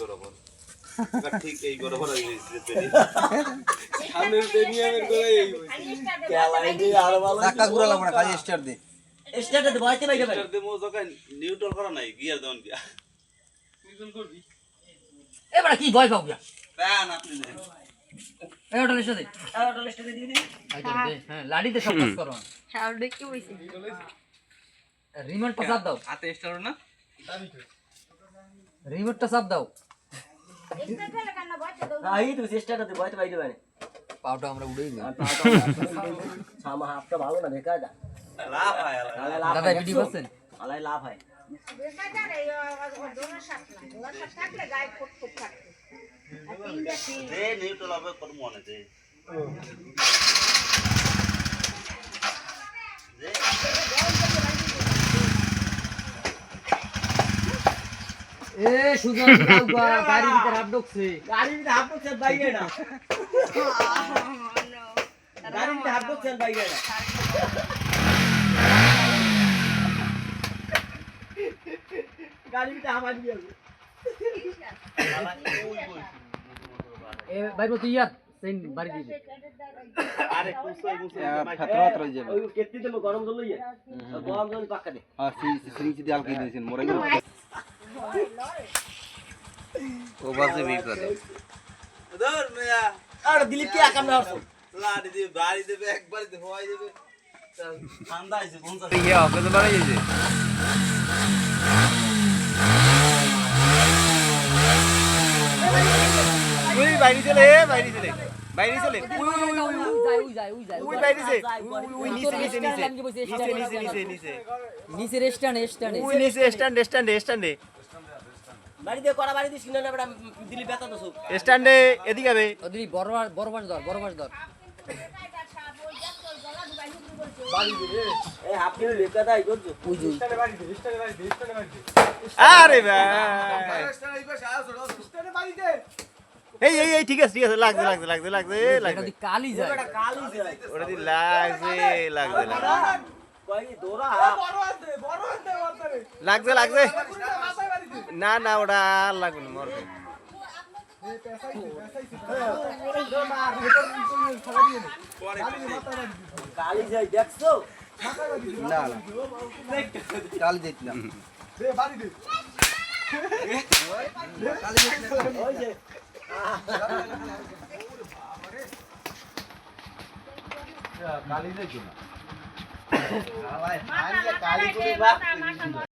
বরাবর ঠিক এই বরাবর হইছে সামনের বেনিয়ামের করে এই খেলাই দিয়ে আর ভালো টাকা গুড়া লাগবে না খালি স্টার দে স্টার্টে বইতে বাইরে বাইরে স্টার দে মো যখন নিউট্রাল করা নাই গিয়ার দাও গিয়া নিউট্রাল করবি এবারে কি ভয় পাও গিয়া প্যান আপনি নেন এই ওটা লিস্টে দে আর ওটা লিস্টে দিয়ে দিবি হ্যাঁ লাড়িতে সব কাজ করো হ্যাঁ দেখি বইছি রিমোটটা চাপ দাও হাতে স্টার না রিমোটটা চাপ দাও আই তুই চেষ্টাটা দে বইতে বাইরে বাইরে পাউটা আমরা উড়েই দিই সামা হাফটা ভালো না দেখা যা লাভ হয় দাদা ভিডিও করছেন আলাই লাভ হয় দে নিউট্রাল হবে কত মনে দে এ সুজন গাউগা গাড়ির ভিতর হাত ঢুকছে গাড়ির হাফ বক্সের বাইরে না গাড়ির হাফ বক্সের বাইরে না গাড়িটা আমার দিয়ে এ বাইরে তুই ইয়াত সেন বাড়ি দিবি আরে কুসই মুসই ফাতরাত রই যাবে ওই কেটে দেব গরম জল লইয়া গরম জল পাকা দে আর সিরিজ দিয়ে আলকি দিয়েছেন মরে গেল ও বাজে বিট করে ধর মিয়া আর দিলি কি আকাম না হচ্ছে লাড়ি দিয়ে বাড়ি দেবে একবার দে হওয়াই দেবে ঠান্ডা আইছে কোন ইয়া ওকে তো বাড়াই যাচ্ছে ওই বাইরে চলে বাইরে চলে বাইরে চলে ওই বাইরে চলে ওই নিচে নিচে নিচে নিচে নিচে নিচে নিচে স্ট্যান্ড ওই নিচে স্ট্যান্ডে বাড়ি দিয়ে করা বাড়ি দিস কিনা না বড় দিলি বেতা দছ স্ট্যান্ডে এদিকে হবে ওদিকে বড় মাছ ধর এই হাফ কিলো লেকা দাই গজ আরে ভাই এই এই এই ঠিক আছে লাগছে এটা কালি যায় কালি যায় ওটা দি লাগছে কই দোরা লাগছে না না ওটা আর লাগবে না মরবে কালি যায় দেখছো না না কাল দেখলাম ওই যে কালি দেখি না